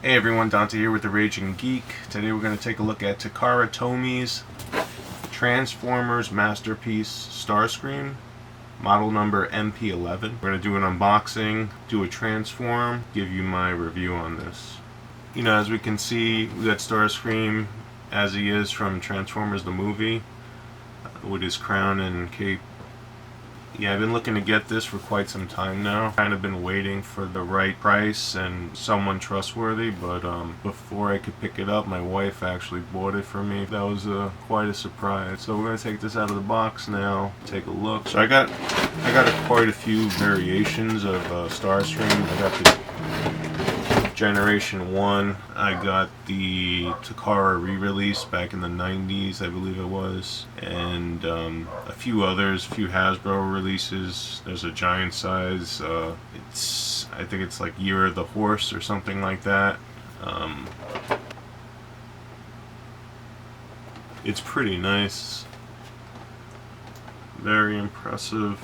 Hey everyone, Dante here with The Raging Geek. Today we're going to take a look at TAKARA Tomy's Transformers masterpiece Starscream, model number MP-11. We're going to do an unboxing, do a transform, give you my review on this. You know, as we can see, we got Starscream as he is from Transformers the movie, with his crown and cape. Yeah, I've been looking to get this for quite some time now. Kind of been waiting for the right price and someone trustworthy, but before I could pick it up, my wife actually bought it for me. That was quite a surprise. So we're gonna take this out of the box now, take a look. So I got quite a few variations of Starscream. I got the Generation 1. I got the TAKARA re-release back in the 90s, I believe it was, and a few others, a few Hasbro releases. There's a giant size. I think it's like Year of the Horse or something like that. It's pretty nice. Very impressive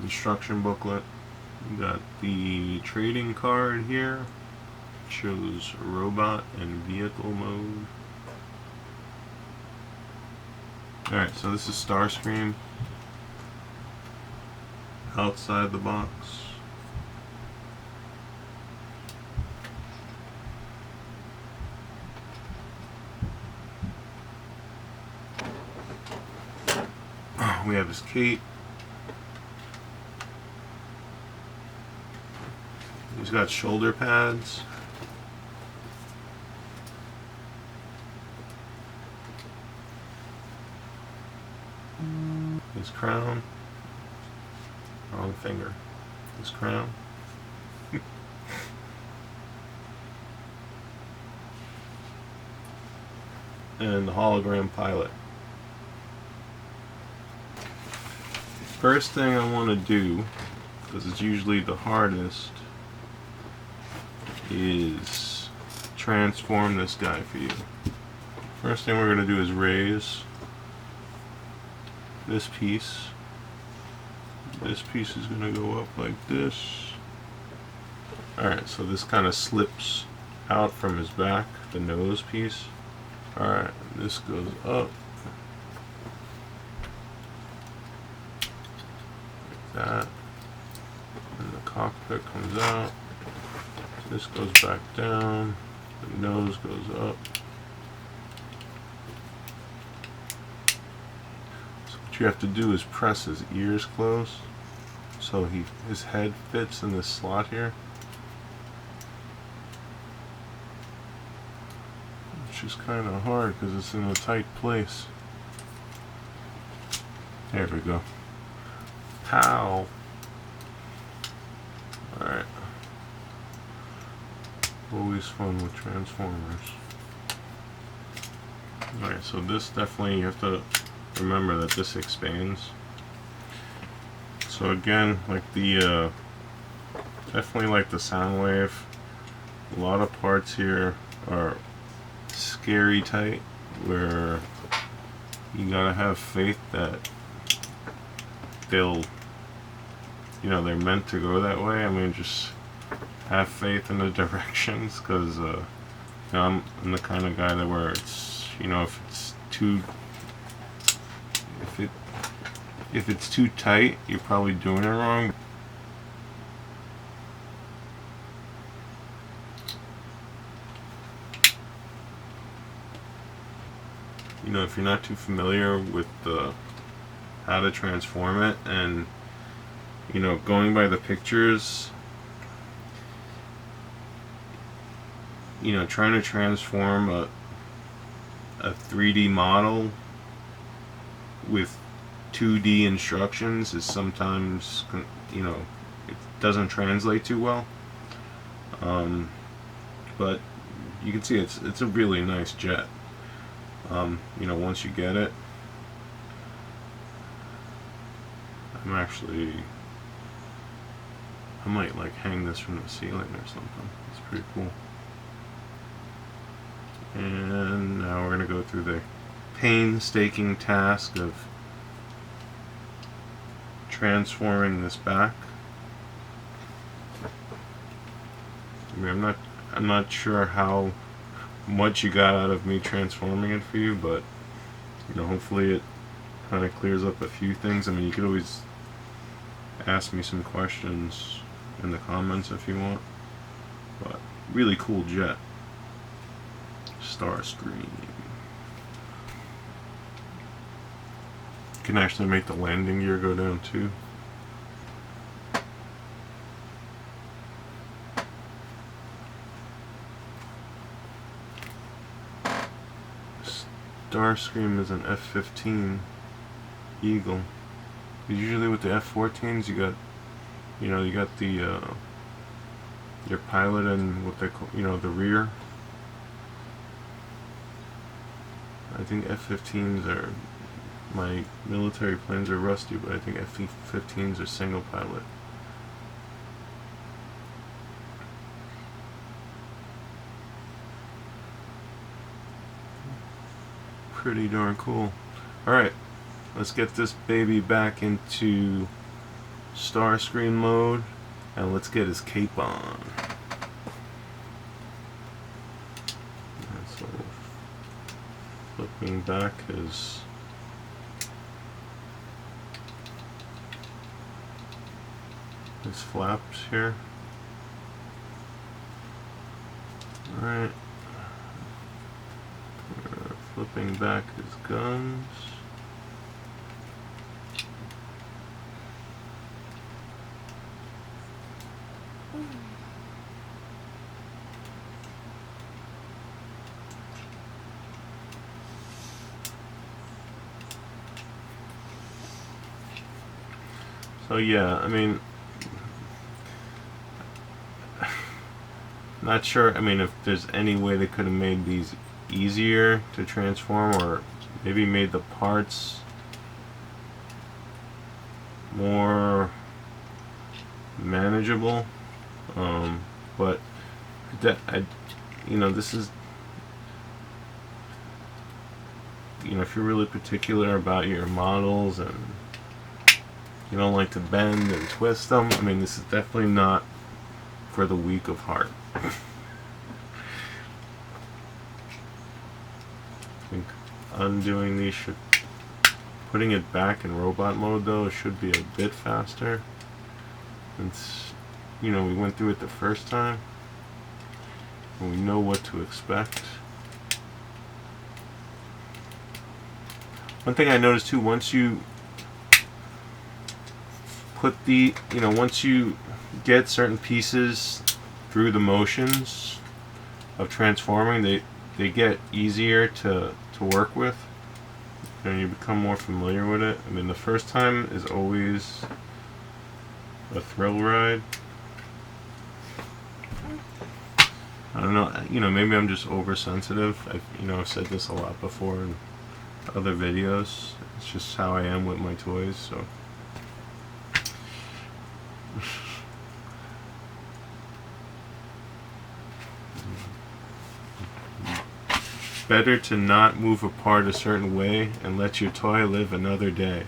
instruction booklet. We got the trading card here. It shows robot and vehicle mode. Alright, so this is Starscream outside the box. We have his cape. He's got shoulder pads. His crown. Wrong finger. His crown. And the hologram pilot. First thing I want to do, because it's usually the hardest, is transform this guy for you. First thing we're going to do is raise this piece. This piece is going to go up like this. Alright, so this kind of slips out from his back, the nose piece. Alright, this goes up. Like that. And the cockpit comes out. This goes back down, the nose goes up. So what you have to do is press his ears close so his head fits in this slot here. Which is kind of hard because it's in a tight place. There we go. Pow! Alright. Always fun with Transformers. Alright, so this definitely, you have to remember that this expands. So again, like the definitely like the sound wave. A lot of parts here are scary tight, where you gotta have faith that they're meant to go that way. I mean, just have faith in the directions, because I'm the kind of guy that where it's, if it's too tight, you're probably doing it wrong. If you're not too familiar with how to transform it, and going by the pictures, trying to transform a 3D model with 2D instructions is sometimes, it doesn't translate too well. But you can see it's a really nice jet. Once you get it, I might like hang this from the ceiling or something. It's pretty cool. And now we're going to go through the painstaking task of transforming this back. I mean, I'm not sure how much you got out of me transforming it for you, but you know, hopefully it kind of clears up a few things. I mean, you could always ask me some questions in the comments if you want. But really cool jet. Starscream. You can actually make the landing gear go down too. Starscream is an F-15 Eagle. Usually with the F-14s, you got the your pilot and what they call, the rear. I think F-15s are, my military planes are rusty, but I think F-15s are single pilot. Pretty darn cool. Alright, let's get this baby back into Starscream mode, and let's get his cape on. So, flipping back his flaps here. Alright. Flipping back his guns. So yeah, I mean, not sure, I mean, if there's any way they could have made these easier to transform, or maybe made the parts more manageable, but this is, if you're really particular about your models and you don't like to bend and twist them, I mean, this is definitely not for the weak of heart. I think undoing these putting it back in robot mode though should be a bit faster. Since, we went through it the first time and we know what to expect. One thing I noticed too, once you put once you get certain pieces through the motions of transforming, they get easier to work with, and you become more familiar with it. I mean, the first time is always a thrill ride. I don't know, maybe I'm just oversensitive. I've said this a lot before in other videos. It's just how I am with my toys, so. Better to not move apart a certain way and let your toy live another day.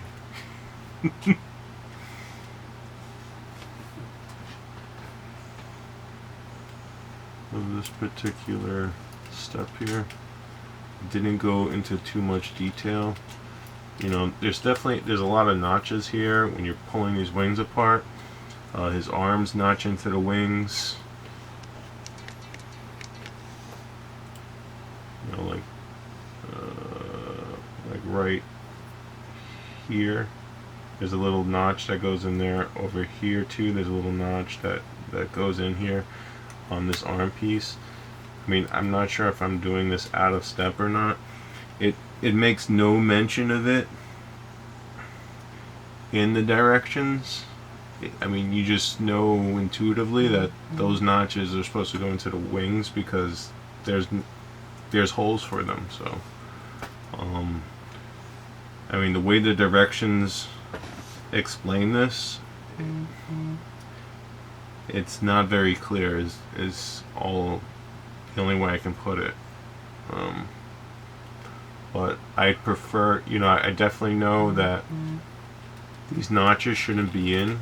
Of this particular step here, didn't go into too much detail. There's a lot of notches here when you're pulling these wings apart. His arms notch into the wings. Like right here, there's a little notch that goes in there. Over here too, there's a little notch that goes in here on this arm piece. I mean, I'm not sure if I'm doing this out of step or not. It makes no mention of it in the directions. I mean, you just know intuitively that those notches are supposed to go into the wings because there's holes for them. So I mean, the way the directions explain this, it's not very clear, is all the only way I can put it. But I prefer, I definitely know that these notches shouldn't be in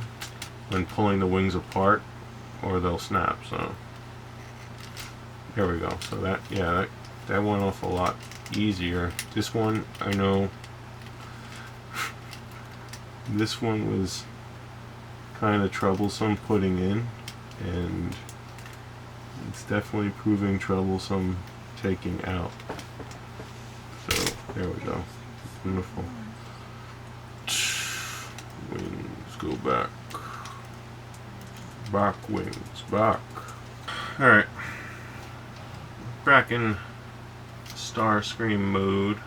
when pulling the wings apart, or they'll snap. So There we go. So that, yeah, that went off a lot easier. This one, I know, this one was kind of troublesome putting in, and it's definitely proving troublesome taking out. So there we go. Wonderful. Wings go back. Back wings, back. Alright. Back in Starscream mode.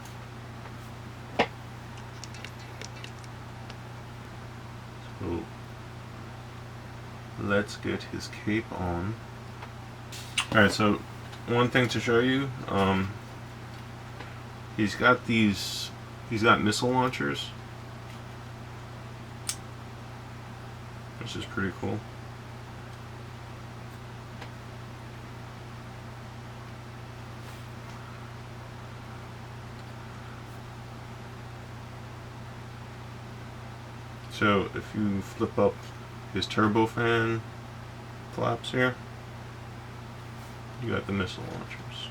So let's get his cape on. Alright, so one thing to show you, he's got missile launchers, which is pretty cool. So if you flip up his turbofan flaps here, you got the missile launchers.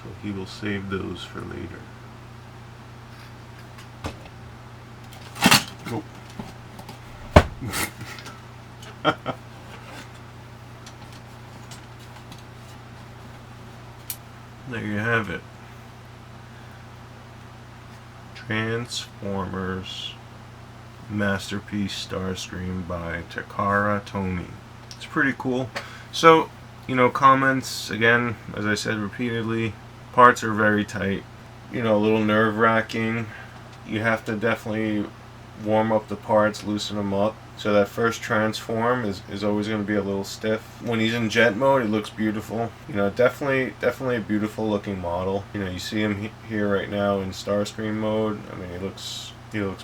So he will save those for later. Nope. There you have it. Transformers Masterpiece Starscream by TAKARA Tomy. It's pretty cool. So, you know, comments, again, as I said repeatedly, parts are very tight. You know, a little nerve-wracking. You have to definitely warm up the parts, loosen them up. So that first transform is always going to be a little stiff. When he's in jet mode, it looks beautiful. You know, definitely a beautiful looking model. You know, you see him here right now in Starscream mode. I mean, he looks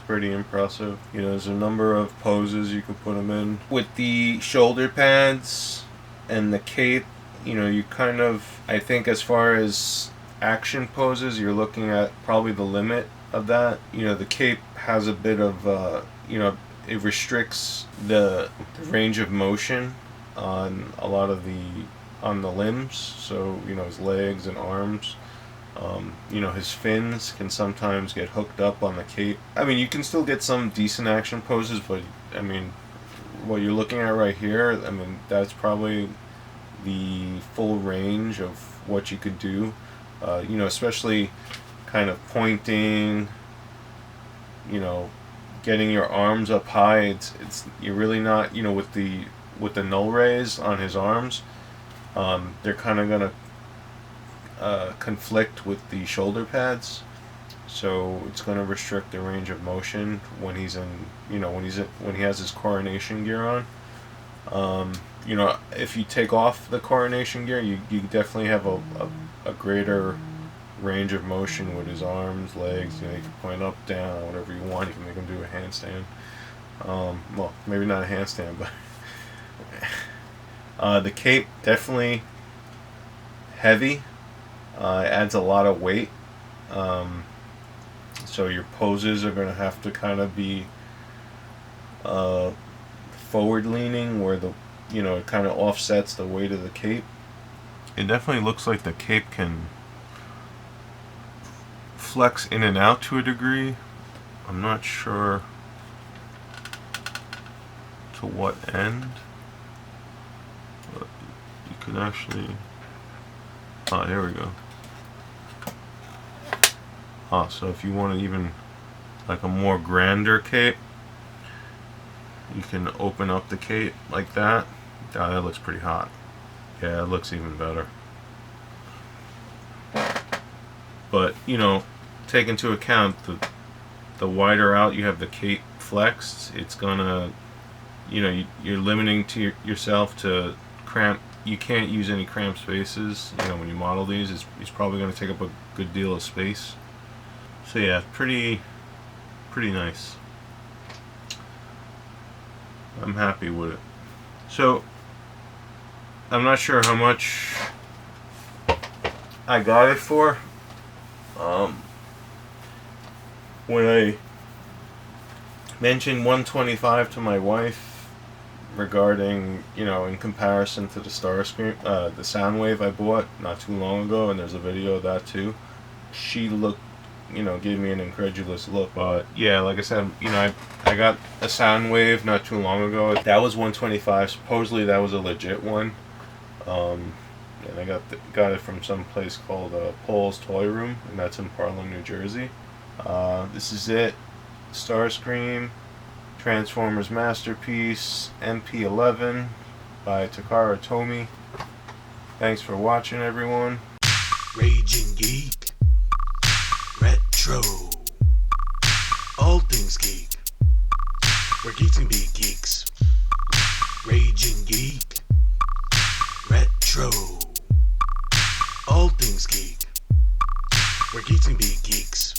pretty impressive. You know, there's a number of poses you can put him in. With the shoulder pads and the cape, you know, you kind of, I think as far as action poses, you're looking at probably the limit of that. You know, the cape has a bit of, you know, it restricts the range of motion on a lot of on the limbs. So, you know, his legs and arms. You know, his fins can sometimes get hooked up on the cape. I mean, you can still get some decent action poses, but I mean, what you're looking at right here, I mean, that's probably the full range of what you could do. You know, especially kind of pointing, you know, getting your arms up high. You're really not, you know, with the null rays on his arms, they're kind of gonna conflict with the shoulder pads, so it's going to restrict the range of motion when he's in, you know, when he has his coronation gear on. You know, if you take off the coronation gear, you definitely have a greater range of motion with his arms, legs. You know, you can point up, down, whatever you want. You can make him do a handstand. Well, maybe not a handstand, but the cape, definitely heavy. It adds a lot of weight. So your poses are going to have to kind of be forward leaning, where it kind of offsets the weight of the cape. It definitely looks like the cape can flex in and out to a degree. I'm not sure to what end, but you can actually, there we go. So if you want to even like a more grander cape, you can open up the cape like that. That looks pretty hot. Yeah, it looks even better. But, you know, take into account the wider out you have the cape flexed, it's gonna, you know, you're limiting to yourself to cramp. You can't use any cramped spaces. You know, when you model these, it's probably going to take up a good deal of space. So yeah, pretty nice. I'm happy with it. So I'm not sure how much I got it for. When I mentioned $125 to my wife, regarding, you know, in comparison to the Starscream, the Soundwave I bought not too long ago, and there's a video of that too. She looked, you know, gave me an incredulous look. But yeah, like I said, you know, I got a Soundwave not too long ago. That was 125. Supposedly that was a legit one. And I got it from some place called Paul's Toy Room, and that's in Parlin, New Jersey. This is it. Starscream, Transformers Masterpiece, MP-11 by TAKARA Tomy. Thanks for watching, everyone. Raging Geek, Retro, all things geek. We're geeks and be geeks. Raging Geek, Retro, all things geek. We're geeks and be geeks.